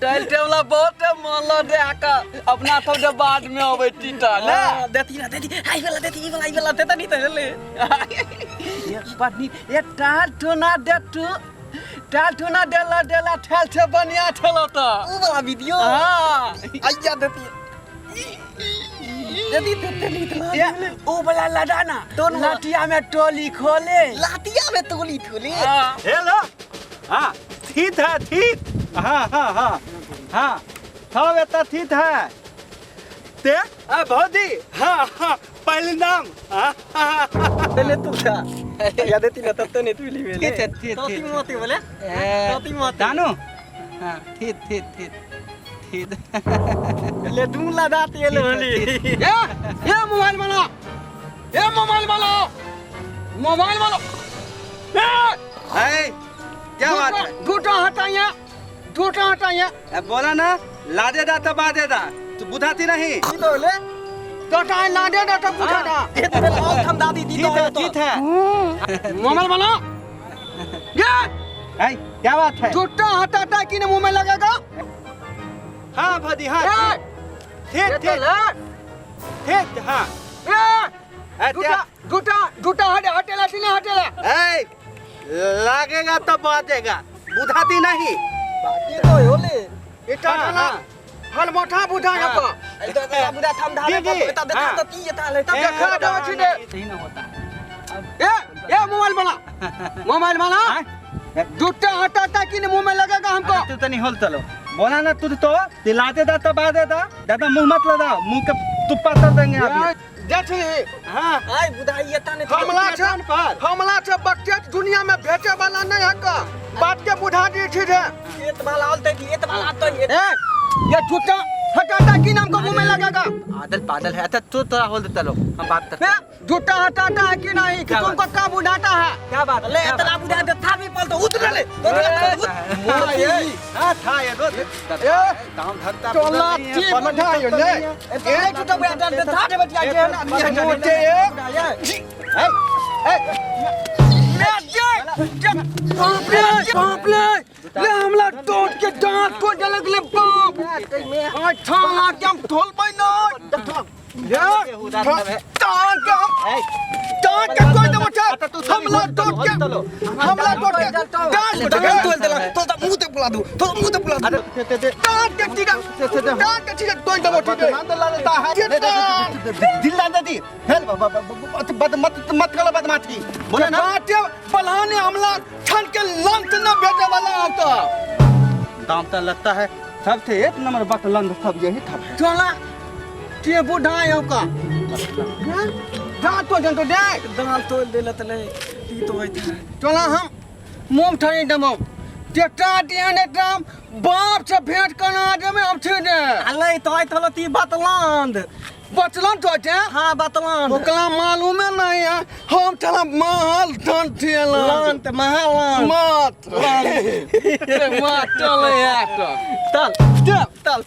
tile टेबला बहुत मान लो दे आका अपना सब जे बाद में आवे टीटा ले देती ना देती आई वाला देता नहीं तो ले ये पत्नी ये टाल टोना डेला ठेल छे बनिया ठेलो तो उ वाला वीडियो हां आइया देती ये ओ वाला लडाना तो लाटिया में टोली खोले हेलो हाँ ठीक है हाँ सब एता ठीक है ते भौजी हाँ पहले नाम पहले तू था याद देती ना तब तो नहीं तू ली मेले ठीक तोती मोती बोले तोती मोती दानो हाँ ठीक ले दूं लदाती है लोली ये मोबाइल वाला है क्या बात है टूटा हटाया बोला ना लादे दा तो बादे दा तू बुझाती नहीं की तो ले टोटा लादे दा तो बुझा दा ये तो लाल हम दादी दी तो ठीक है मोबाइल वाला ये है क्या बात है टूटा हटाता कि ने मुंह में लगेगा हाँ भाजी हाँ ठीक हाँ टूटा हटेला लगेगा तो बाजेगा बुझाती नहीं बाकी तो होले इटा ना हल मोठा बुझा है को बुझा थम धारे को बता देता तो की ये ताले तब देखा दो छिदे सही ना होता ये मोबाइल वाला टूटा हटाता कि ने मुंह में लगेगा हमको तू तो नहीं होल चलो बोला ना तू तो दिलाते दा तो बादे दा दादा मुंह मत लगा मुंह के तुप्पा कर देंगे आप जैसे हाँ आई बुधाई ताने हमला से बच्चे दुनिया में भेटे वाला नहीं है का बात के बुढ़ा दी थी रे खेत वाला आलते खेत वाला तो ये टूटा हटाता कि नाम को मुंह में लगेगा आदल पादल है तू थोड़ा होल चलो हम बात करते हैं झूठा हटाता है कि नहीं कि तुमको क्या बुढ़ाता है क्या बात ले इतना बुढ़ा दे था भी पल तो उतर ले हां था ये दो काम धरता टोला ची बढ़ा यो ले ए टूटा बुढ़ा दे था दे बटिया के ना मोटे बाप ले हमला टोट के दांत को जलक ले बाप अच्छा क्या थोल पाई ना कोई तो उठा हमला टोट के दांत तोल देला तो मुंह ते बुला दो दांत के ठीक कोई तो उठा दांत लालता है दिल दांत दी हेल मत करो बदमाशी बोले ना बाटे पलाने हमला छन के लंत न बेटे वाला आता दाम तो लगता है सबसे एक नंबर बटलन सब यही था चला के बुढ़ा है का दांत तो जन तो दे दांत तो दे लतले ती तो है चला हम मुंह ठाई दमो टेटा दियाने दाम बाप से भेंट करना दे में हम छे दे अले तो आई थलो ती बतलन तो है हां बतलन ओकला मालूम नहीं है हम चला महल धन ठेला लांत महल मत चले यार तल